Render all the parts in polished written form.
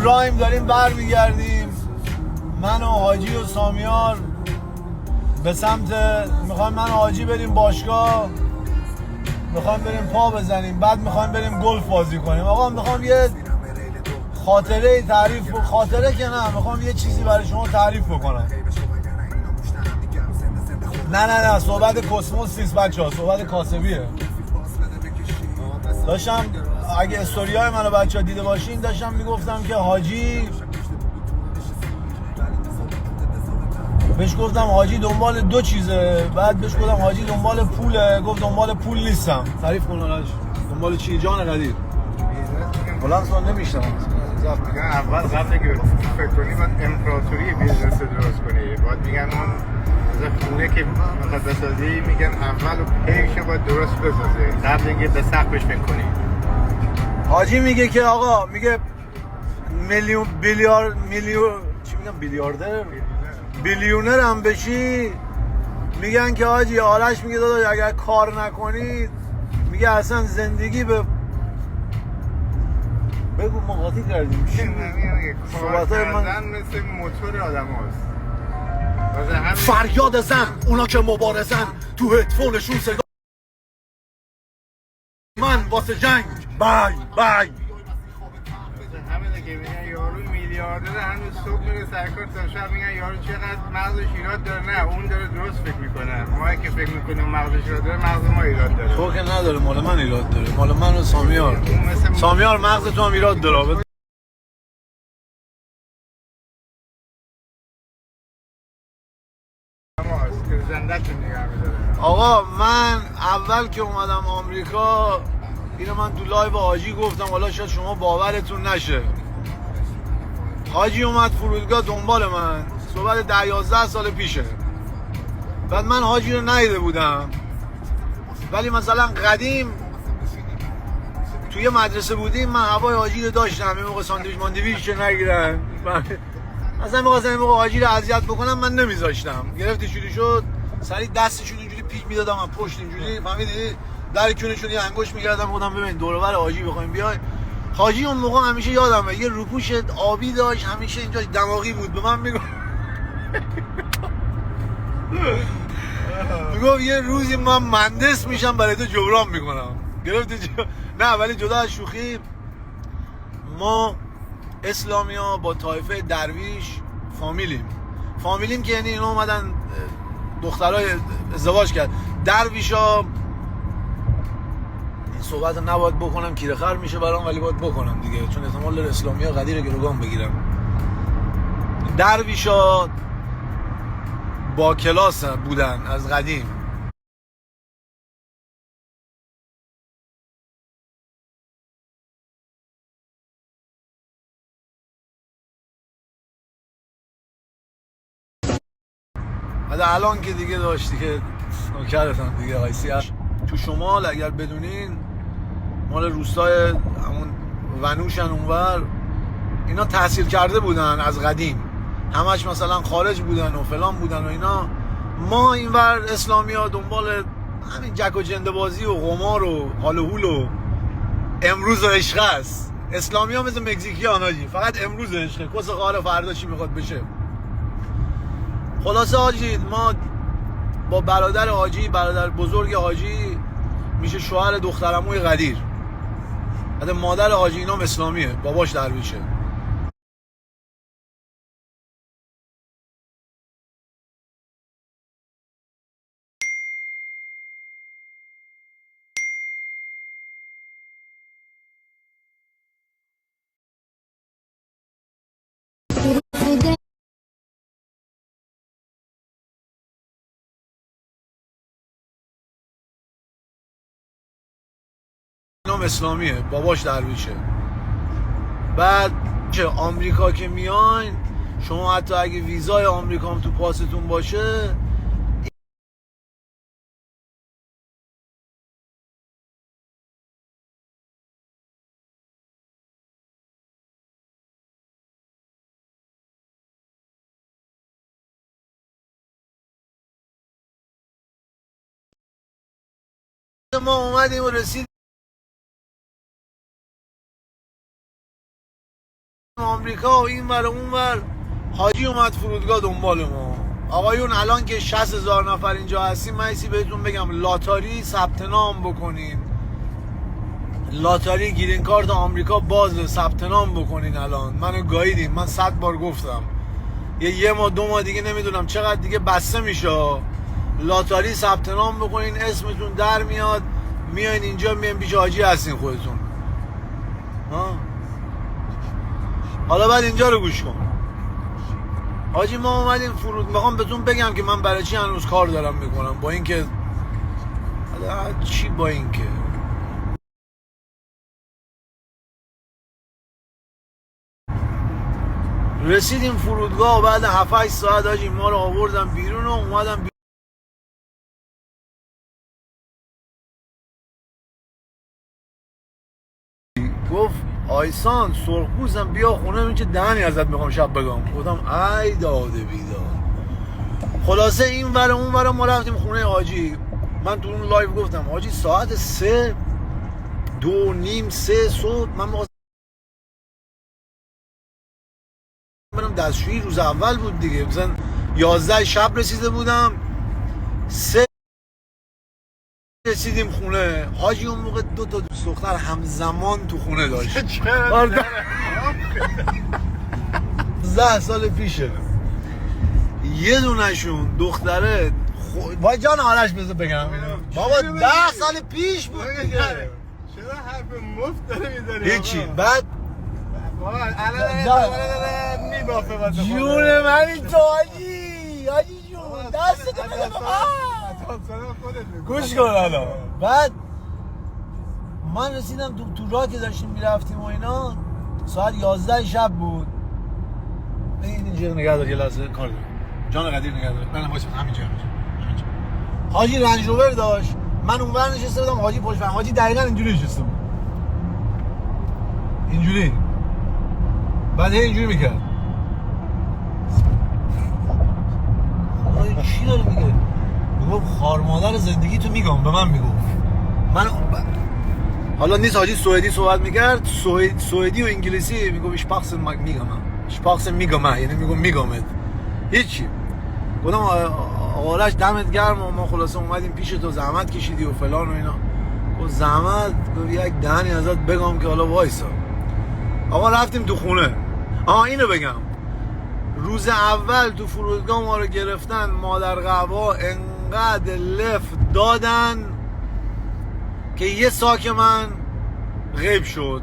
تو رایم داریم برمیگردیم، من و حاجی و سامیار به سمت میخوایم من و حاجی بریم باشگاه، میخوایم بریم پا بزنیم، بعد میخوایم بریم گلف بازی کنیم. آقا میخوام یه خاطره تعریف، خاطره که نه، میخوام یه چیزی برای شما تعریف بکنم. نه صحبت کسموس نیست بچه ها، صحبت کاسبیه. داشتم اگه استوریای منو بچه ها دیده باشین، داشتم میگفتم که حاجی، بهش گفتم حاجی دنبال دو چیزه، بعد بهش گفتم حاجی دنبال پوله، گفت دنبال پول نیستم. تعریف کن حاج، دنبال چی جان قدیر؟ بلند سوال نمیشتم. میگن اول قبل که فکر کنی باید امپراتوری بیزنس درست کنی، باید میگن اون از خونه که میخواد بسازی، میگن اول پیشو باید درست بسازی قبل اینکه به سقفش فکر کنی. حاجی میگه که آقا، میگه میلیون چی میگم، بیلیونر هم بشی، میگن که حاجی آرش میگه داداش اگر کار نکنید، میگه اصلا زندگی به بگو ما قاطی کردیم. کار کردن مثل موتور آدم هست. فریاد زن اونا که مبارزن، تو هدفونشون صدا من واسه جنگ بای بای. همینه که میگن یارو میلیاردره، هنوز صبح میره سرکار تا شب، میگن یارو چقدر مغزش ایراد داره. نه، اون داره درست فکر میکنه. ما که فکر میکنیم مغزش ایراد داره، مغز ما ایراد داره. تو که نداره، مال من ایراد داره، مال من و سامیار. سامیار مغز تو هم ایراد داره. آقا من اول که اومدم آمریکا، اینو من تو لایو حاجی گفتم، حالا شاید شما باورتون نشه. حاجی اومد فرودگاه دنبال من، صحبت 10-11 سال پیشه. بعد من حاجی رو ندیده بودم، ولی مثلا قدیم توی مدرسه بودیم، من هوای حاجی رو داشتم. این موقع ساندویچ ماندویچ چه نگیرن، مثلا می‌خواستم این موقع حاجی رو اذیت بکنم، من نمیذاشتم. گرفتی چوری شد، سری دستشون اینجوری پیک میدادم، من پشت اینجوری، فهمیدی، در کونشون یه انگشت می‌کردم، بودم ببین دور و بر حاجی بخوایم بیای. حاجی اون موقع همیشه یادمه یه روپوش آبی داشت، همیشه اینجا دماغی بود، به من میگفت میگفت یه روزی من مهندس میشم برای تو جبران میکنم. گرفتی نه، ولی جدا از شوخی، ما اسلامیا با طایفه درویش فامیلیم که یعنی اینا اومدن دخترای ازدواج کرد. درویشا، این صحبت نباید بکنم، کیره خر میشه برام، ولی باید بکنم دیگه، چون احتمال داره اسلامیا قدیر گروگان بگیرم. درویشا با کلاس بودن از قدیم. بعد الان که دیگه داشتی که نوکرتم دیگه آیسی تو شمال، اگر بدونین مال روستای همون ونوشن اونور، اینا تحصیل کرده بودن از قدیم، همش مثلا خارج بودن و فلان بودن و اینا. ما اینور اسلامی ها دنبال همین جک و جنده بازی و قمار و حال و هول و امروز و عشق است. اسلامی ها مثل مکزیکی ها ناجی، فقط امروز عشقه، کس قاره فردا چی میخواد بشه. خلاصه حاجی، ما با برادر حاجی، برادر بزرگ حاجی، میشه شوهر دخترعموی قدیر. بعد مادر حاجی اینام اسلامیه، باباش درویشه. اینام اسلامیه، باباش درویشه. بعد که آمریکا که میاین، شما حتی اگه ویزای آمریکا هم تو پاستون باشه، ما اومدیم و رسیدیم آمریکا و این ور اون ور حاجی اومد فرودگاه دنبال ما. آقایون الان که 60,000 نفر اینجا هستیم، من ایسی بهتون بگم لاتاری ثبت نام بکنین، لاتاری گرین کارت آمریکا باز ثبت نام بکنین. الان منو گاییدین، من 100 بار گفتم یه ماه 2 ماه دیگه نمیدونم چقدر دیگه بسته میشه، لاتاری ثبت نام بکنین، اسمتون در میاد، میاین اینجا، میاین پیش حاجی هستین خودتون. ها حالا بعد اینجا رو گوش کن. حاجی ما اومدیم فرود، میخوام بهتون بگم که من برای چی هنوز کار دارم میکنم، با اینکه چی، با اینکه رسیدیم فرودگاه و بعد 7-8 ساعت حاجی ما رو آوردم بیرون و اومدم گفت آیسان سرخپوستم بیا خونه، این چه دهنی ازت میخوام شب بگم. گفتم ای داده بیدار. خلاصه این ور اون ور ما رفتیم خونه حاجی. من تو اون لایو گفتم حاجی ساعت 3 2:30 3 صبح من برم دستشویی، روز اول بود دیگه، مثلا 11 شب رسیده بودم، 3 رسیدیم خونه. حاجی اون موقع 2 تا دوست دختر همزمان تو خونه داشت. 10 سال پیشه. یه دونشون دختره با جان آرش بذار بگم بابا 10 سال پیش بود دیگه. چرا حرف مفت داره میزنی؟ هیچی. بعد الان میبافه واسه جون من این تو حاجی جون دستتو بده گوش کن حالا. بعد من رسیدم تو راه که داشتیم میرفتیم و اینا، ساعت 11 شب بود. اینجا نگه دار یه لحظه کار دارم، جان قدیر نگه دار. من واسه همینجا حاجی رنج روور داشت، من اونور نشسته بودم، حاجی پشت من. حاجی دقیقاً اینجوری نشسته بود، اینجوری. بعد اینجوری میکرد. چی داره میگه؟ میگفت خار مادر زندگی تو میگم، به من میگفت. من حالا نیست حاجی سوئدی صحبت میکرد، سوئدی و انگلیسی میگفت اشپاکس میگم، اشپاکس میگم، یعنی میگمت هیچی. گفتم آرش دمت گرم و ما خلاصه اومدیم پیش تو، زحمت کشیدی و فلان و اینا. گفت زحمت؟ گفت یک دهنی ازت بگم که حالا وایسا. آقا رفتیم تو خونه. اینو بگم، روز اول تو فرودگاه ما رو گرفتن، مادر قوا انقدر لفت دادن که یه ساک من غیب شد.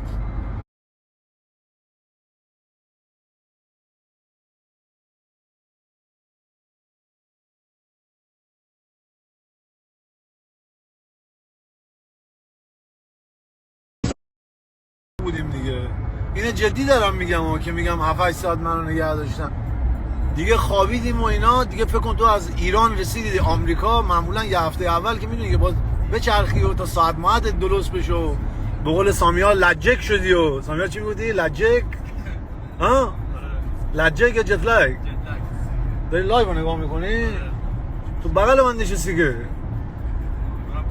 بودیم دیگه. اینه جدی دارم میگم که میگم 7-8 ساعت منو نگه داشتن دیگه. خوابیدیم و اینا دیگه. فکر کن تو از ایران رسیدی آمریکا، معمولا یه هفته اول که میدونی که باز بچرخی و تا ساعت ماهت درست بشه و به قول سامیا لجک شدی. و سامیا چی میگفتی؟ لجک؟ ها؟ لجک یا جت لگ؟ داری لایو نگاه میکنی؟ تو بغل من نشستی که.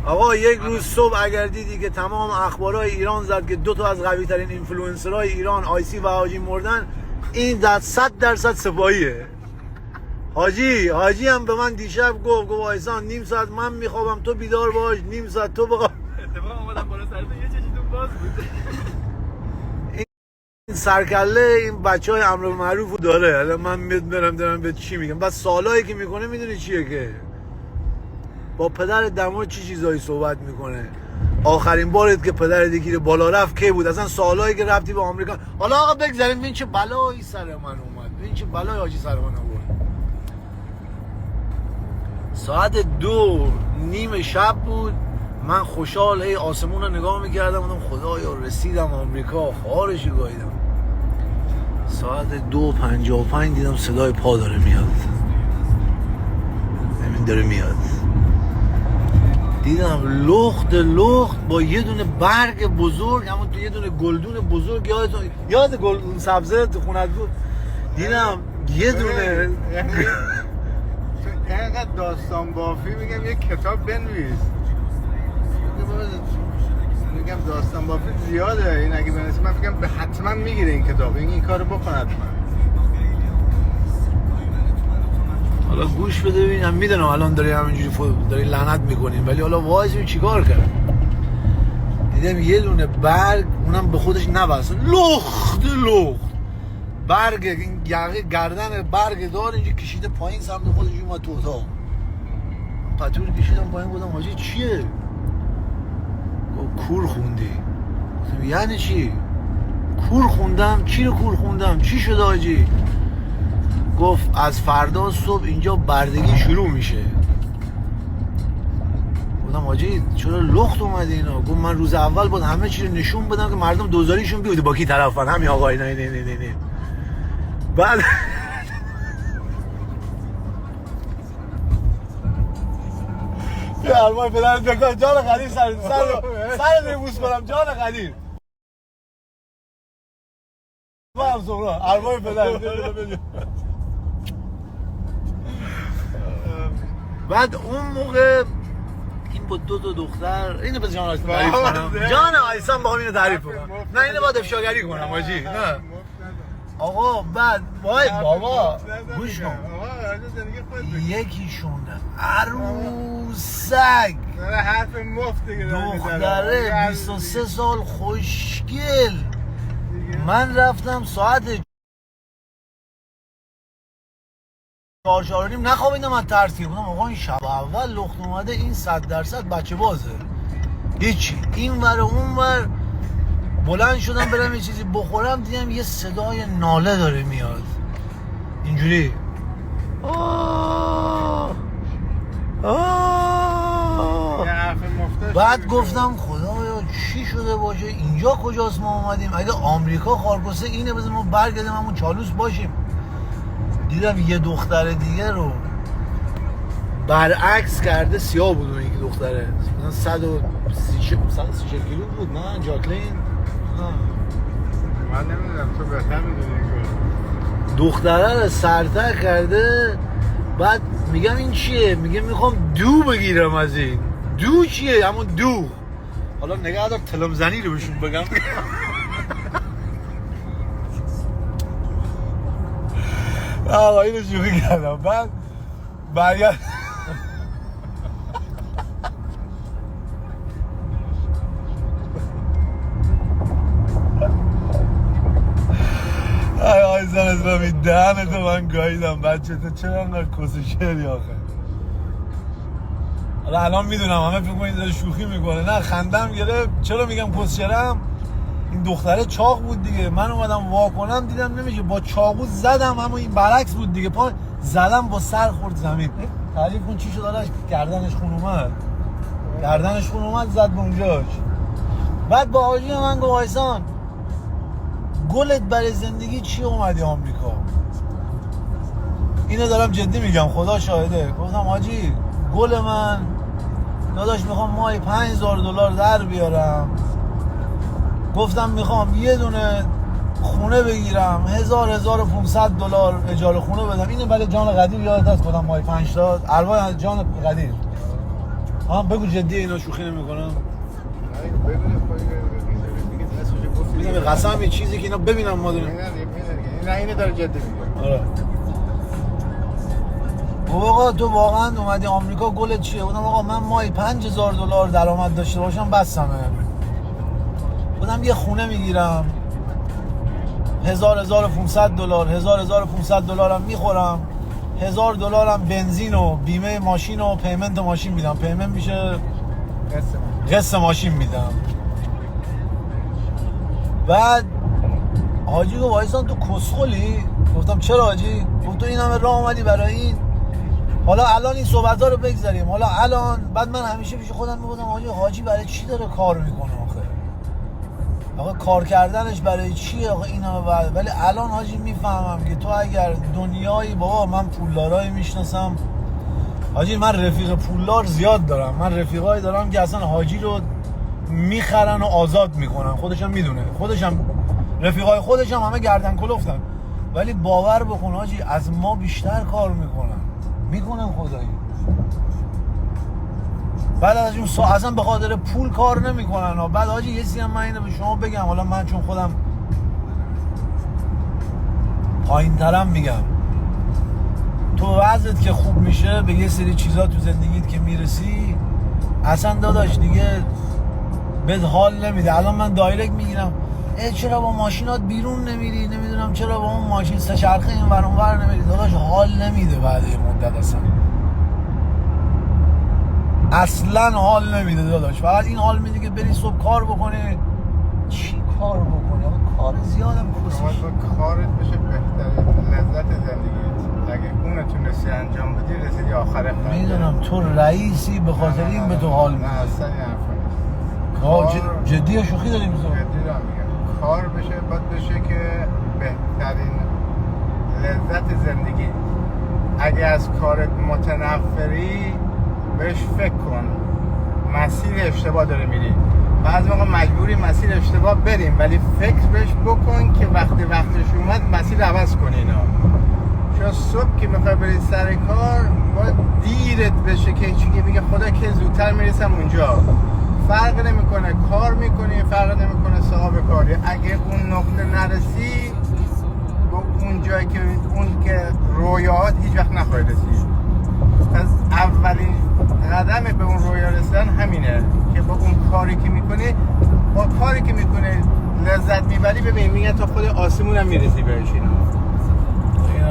آقا یک روز صبح اگر دیدی که تمام اخبارهای ایران زد که 2 تا از قوی ترین اینفلوئنسرهای ایران آیسی و حاجی مردن، این 100% سپاهیه. حاجی هم به من دیشب گفت آیسان نیم ساعت من میخوابم تو بیدار باش، نیم ساعت تو بخواب. اتفاقا اومدم بالا سرتون یه چشیتون باز بود. این سرکله این بچهای امر معروفو داره. الان من برم دارم به چی میگم. بس سالایی که میکنه میدونی چیه که با پدر دمار چی چیزایی صحبت میکنه. آخرین بارت که پدر دیگه بالا رفت کی بود؟ اصلا سالایی که رفتی به آمریکا. حالا آقا بگذاریم ببین چه بلایی سر من اومد، ببین چه بلایی حاجی سر من آورد. ساعت 2:30 شب بود. من خوشحال هی آسمون رو نگاه میکردم، گفتم خدایا رسیدم آمریکا، خارشی گاییدم. ساعت 2:55 دیدم صدای پا داره میاد. ببین داره میاد. دیدم لخت با یه دونه برگ بزرگ، همون تو یه دونه گلدون بزرگ. یاد گلدون سبزه تو خونت بود؟ دیدم یه دونه. اینقدر داستان بافی میگم یه کتاب بنویس. میگم داستان بافی زیاده، این اگه بنویسه من میگم به حتما میگیره این کتاب، این کارو بکن حتما. حالا گوش بده ببینم، میدونم الان داری همینجوری داری لعنت میکنیم، ولی حالا وایس چیکار کرد. دیدم یه دونه برگ اونم به خودش نبست، لخت برگ، این یقه گردن برگ دار اینجا کشیده پایین سمت خودش اومد تو اتاق. پتور کشیدم پایین، بودم حاجی چیه؟ گفت کور خوندی. گفتم یعنی چی؟ کور خوندم؟ چی رو کور خوندم؟ چی شده حاجی؟ گفت از فردا صبح اینجا بردگی شروع میشه. گفتم حاجی چرا لخت اومده اینا؟ گفت من روز اول بود همه چی رو نشون بدم که مردم دوزاریشون بیاد با کی طرفن، همین آقای نه. بعد یا ارمان پدرت بکن جان قدیر سر نموز کنم جان قدیر با هم سمرا ارمان پدرت بعد اون موقع این بود دو دختر، اینو به جان آیسان تعریف کنم، جان آیسان با هم اینو تعریف کنم، نه اینو باید افشاگری کنم حاجی، نه آقا. بعد وای بابا گوش کن، یکیشون عروسک حرف مفت دیگه دختره 23 سال خوشگل. من رفتم ساعت 4:30 نخوابیدم از ترس که بودم آقا این شب اول لخت اومده، این 100% بچه بازه، هیچی این ور اون ور. بلند شدم برم یه چیزی بخورم، دیدم یه صدای ناله داره میاد اینجوری بعد گفتم خدایا چی شده باشه، اینجا کجاست ما اومدیم؟ اگه آمریکا خارکسته اینه بذار ما برگردیم همون چالوس باشیم. دیدم یه دختر دیگه رو برعکس کرده، سیاه بود اون یکی دختره، 130 کیلو بود، نه جاکلین؟ من نمیدونم، تو بهتر میدونی. دختره رو سرتر کرده. بعد میگم این چیه؟ میگه میخوام دو بگیرم از این. دو چیه؟ همون دو. حالا نگه دار تلمزنی رو بهشون بگم. آقا اینو شوخی کردم. بعد برگرد آیزان اسلامی دهنتو من گاییدم بچه تو چرا انقدر کس شعری آخه؟ حالا الان میدونم همه فکر کنید داره شوخی میکنه، نه خندم گرفت. چرا میگم کس شعرم؟ این دختره چاق بود دیگه، من اومدم واکنم دیدم نمیشه، با چاقو زدم، اما این برعکس بود دیگه، پا زدم با سر خورد زمین. تعریف کن چی شد؟ آرش گردنش خون اومد زد به اونجاش. بعد با آجی من گفت آیسان گلت برای زندگی چی اومدی آمریکا؟ اینو دارم جدی میگم، خدا شاهده. گفتم حاجی گل من داداش میخوام ماهی $5000 در بیارم. گفتم میخوام یه دونه خونه بگیرم، $1500 اجاره خونه بدم. اینو برای جان قدیر یادت هست گفتم ماهی 5 تا اربای جان قدیر. بگو جدی اینا شوخی نمیکنم. میگم قسم یه چیزی که اینا ببینم ما داریم. نه اینو داره جدی میگه. آره. آقا تو واقعا اومدی آمریکا گلت چیه؟ گفتم آقا من ماهی $5000 درآمد داشته باشم بسمه. گفتم یه خونه میگیرم، $1500 هم میخورم، $1000 هم بنزین و بیمه ماشین و پیمنت ماشین میدم. پیمنت میشه قسط ماشین میدم. بعد حاجی گفت وایسان تو کسخلی؟ گفتم چرا حاجی؟ گفت تو این همه راه اومدی برای این؟ حالا الان این صحبت‌ها رو بگذاریم. حالا الان بعد من همیشه پیش خودم میگفتم حاجی برای چی داره کار میکنه آخه کار کردنش برای چیه آخه اینا؟ ولی الان حاجی میفهمم که تو اگر دنیایی بابا، من پولدارایی میشناسم حاجی، من رفیق پولدار زیاد دارم، من رفیقایی دارم که اصلا حاجی رو میخرن و آزاد میکنن، خودشم میدونه، خودشم رفیقای خودشم همه گردن کلفتن، ولی باور بکن حاجی از ما بیشتر کار میکنن خدایی. بعد از اون اصلا به خاطر پول کار نمیکنن ها. بعد حاجی یه چیزی هم من اینو به شما بگم، حالا من چون خودم پایین ترم میگم، تو وضعت که خوب میشه به یه سری چیزا تو زندگیت که میرسی اصلا داداش دیگه بهت حال نمیده. الان من دایرکت میگیرم چرا با ماشینات بیرون نمیری، نمیدونم چرا با اون ماشین سه چرخه این ور اون ور نمیری. داداش حال نمیده بعد یه مدت اصلا حال نمیده داداش. فقط این حال میده که بری صبح کار بکنی. چی کار بکنی؟ کار زیادم شما با کارت بشه بهترین لذت زندگیت. اگه اون تونستی انجام بدی رسیدی آخر خط. میدونم تو رئیسی به خاطر این به تو حال میده. نه اصلا این حرفا نیست. جدی یا شوخی داریم میزنم؟ جدی دارم میگم. کار بشه باید بشه که بهترین لذت زندگی. اگه از کارت متنفری بهش فکر کن، مسیر اشتباه داره میری. بعضی موقع مجبوری مسیر اشتباه بریم، ولی فکر بهش بکن که وقتش اومد مسیر عوض کنی. اینا چون صبح که میخوای بری سر کار باید دیرت بشه که چیزی میگه خدا که زودتر میرسم اونجا. فرق نمیکنه کار میکنی، فرق نمیکنه صاحب کاری. اگه اون نقطه نرسی به اون جایی که اون که رویاهات هیچ وقت نخواهی رسید. پس اولین قدم به اون رویا رسیدن همینه که با اون کاری که میکنی، با کاری که میکنی لذت میبری. ببین میگه تا خود آسمون هم میرسی بهش. این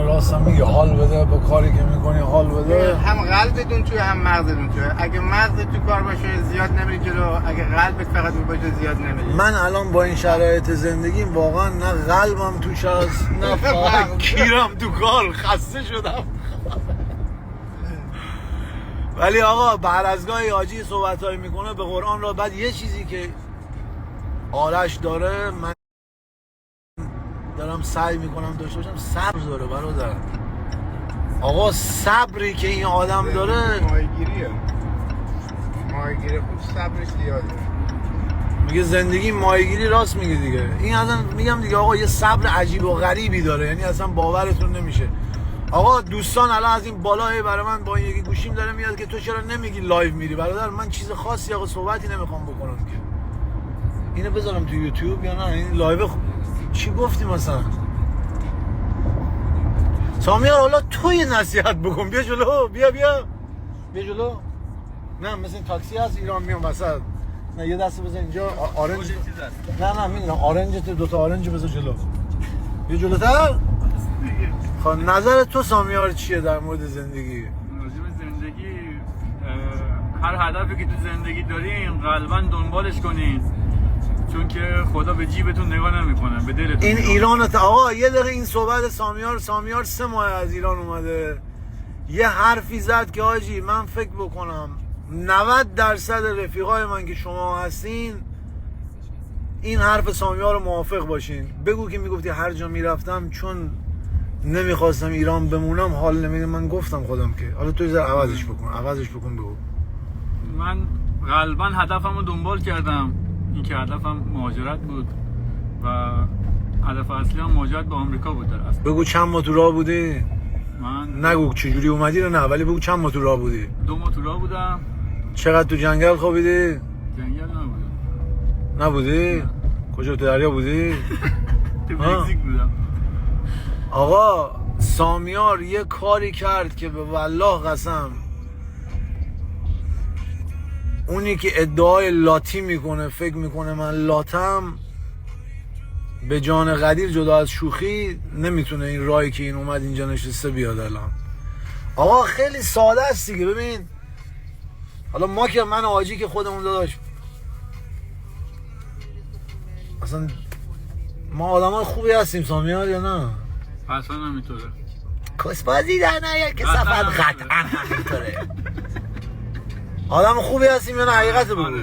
راست هم میگه حال بده، با کاری که میکنی حال بده. هم قلبتون توی هم مغزتون توی. اگه مغزت تو کار باشه زیاد نمیری جلو، اگه قلبت فقط باشه زیاد نمیری. من الان با این شرایط زندگیم واقعا نه قلبم توش هست نه فقط کیرم تو کار. خسته شدم. ولی آقا بعد از گاهی حاجی صحبتایی میکنه به قرآن را. بعد یه چیزی که آرش داره من دارم سعی میکنم داشته باشم، صبر داره برادر. آقا صبری که این آدم داره، ماهیگیریه خوب، صبرش زیاده. میگه زندگی ماهیگیری. راست میگه دیگه. این اصلا میگم دیگه آقا یه صبر عجیب و غریبی داره، یعنی اصلا باورتون نمیشه. آقا دوستان الان از این بالای برای من با این یکی گوشیم داره میاد که تو چرا نمیگی لایو میری. برادر من چیز خاصی آقا صحبتی نمیخوام بکنم که اینو بذارم تو یوتیوب یا نه این لایو چی گفتی مثلا؟ سامیار حالا تو یه نصیحت بکن. بیا جلو، بیا جلو. نه مثل این تاکسی هست ایران میام وسط. نه یه دست بزن اینجا آرنج. نه میدونم آرنجت، دوتا آرنج بزن جلو. بیا جلوتر. خب نظر تو سامیار چیه در مورد زندگی؟ راجع به زندگی هر هدفی که تو زندگی دارین قلباً دنبالش کنین، چون که خدا به جیبتون نگاه نمیکنه، به دلتون. این ایرانت آقا. یه دقیقه این صحبت سامیار 3 ماه از ایران اومده یه حرفی زد که حاجی من فکر بکنم 90% رفیقای من که شما هستین این حرف سامیار رو موافق باشین. بگو که میگفتی هر جا میرفتم چون نمیخواستم ایران بمونم حال نمیده. من گفتم خودم که حالا تو یه عوضش بکن بگو. من قلباً هدفم رو دنبال کردم. این که هدفم مهاجرت بود و هدف اصلی هم مهاجرت به آمریکا بود در اصل. بگو چند ماه تو راه بودی؟ من نگو چجوری اومدی رو نه، ولی بگو چند ماه تو راه بودی. 2 ماه تو راه بودم. چقدر تو جنگل خوابیدی؟ جنگل نبودی؟ کجا تو دریا بودی؟ تو مکزیک بودم. آقا سامیار یه کاری کرد که به والله قسم اونی که ادعای لاتی میکنه فکر میکنه من لاتم، به جان قدیر جدا از شوخی نمیتونه این راهی که این اومد اینجا نشسته بیاد الان. آقا خیلی ساده است دیگه. ببین حالا ما که من آجی که خودمون داداش اصلا ما آدمای خوبی هستیم سامیار یا نه؟ اصلا نمیطوره. کسبازی در نیاد که صفت قطعا همینطوره. آدم خوبی هستیم یا نه؟ حقیقت بگو. آره.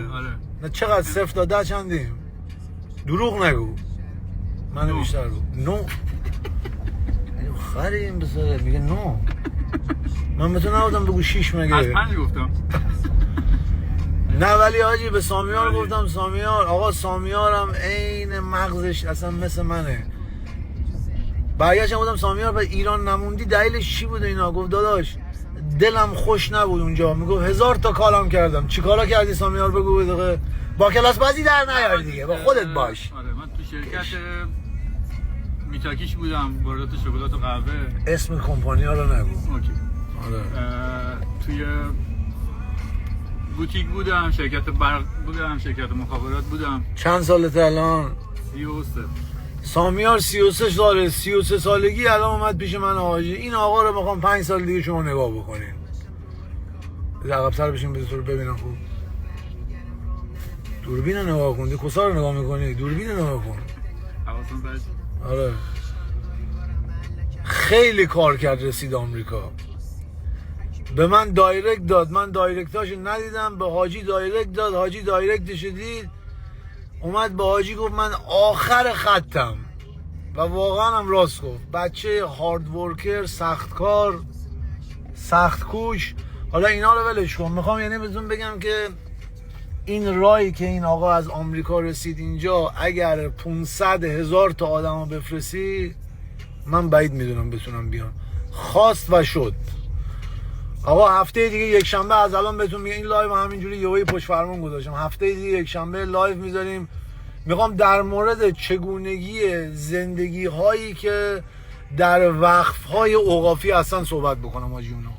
نه چقدر 0 تا 10 چندیم؟ دروغ نگو. منو بیشتر بگو. 9. خریم بساره میگه 9. من به تو نبودم بگو 6 مگه. از 5 گفتم. نه ولی حاجی به سامیار گفتم سامیار. آقا سامیارم عین مغزش اصلا مثل منه. برگشتم گفتم سامیار به ایران نموندی دلیلش چی بود اینا؟ گفت داداش دلم خوش نبود اونجا. میگفت 1000 تا کارم کردم. چی کارا کردی سامیار بگو دقیقه. با کلاس بازی در نیاری دیگه، با خودت باش. آره من تو شرکت میتاکیش بودم، واردات شکلات و قهوه. اسم کمپانی ها رو نگو. اوکی. آره. توی بوتیک بودم، شرکت برق بودم، شرکت مخابرات بودم. چند سالته الان؟ 33. سامیار 33 ساله. 33 سالگی الان اومد پیش من حاجی. این آقا رو میخوام 5 سال دیگه شما نگاه بکنین. عقب سر بشین بذار رو ببینم خوب. دوربین رو نگاه کن. کسا رو نگاه میکنی؟ دوربین رو نگاه کن. حواسم باشه. آره. خیلی کار کرد رسید آمریکا. به من دایرکت داد. من دایرکتاشو ندیدم. به حاجی دایرکت داد. حاجی دایرکتش دید. اومد به حاجی گفت من آخر خطم. و واقعا هم راست گفت. بچه هارد ورکر، سخت کار، سخت کوش. حالا اینا رو ولش کن. میخوام یعنی بهتون بگم که این راهی که این آقا از آمریکا رسید اینجا، اگر 500,000 تا آدم رو بفرستی، من بعید میدونم بتونم بیان. خواست و شد. آقا هفته دیگه یک شنبه از الان بهتون میگم این لایو همینجوری یهویی پشت فرمون گذاشتم. هفته دیگه یک شنبه لایو میذاریم. میخوام در مورد چگونگی زندگی هایی که در وقف های اوقافی اصلا صحبت بکنم حاجی. اونا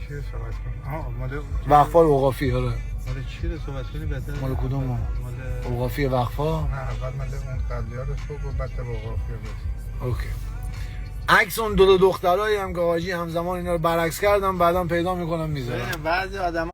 چی رو صحبت کنیم؟ مال وقف های اوقافی. آره مال چی رو صحبت کنیم بهتره؟ مال کدوم؟ مال اوقافی وقف ها. نه اول مال اون قبلی ها رو صبح و بعد به اوقافی رو اوکی. عکس اون دو دخترایی هم که حاجی همزمان اینا رو برعکس کردم، بعدم پیدا میکنم میذارم. بعضی آدما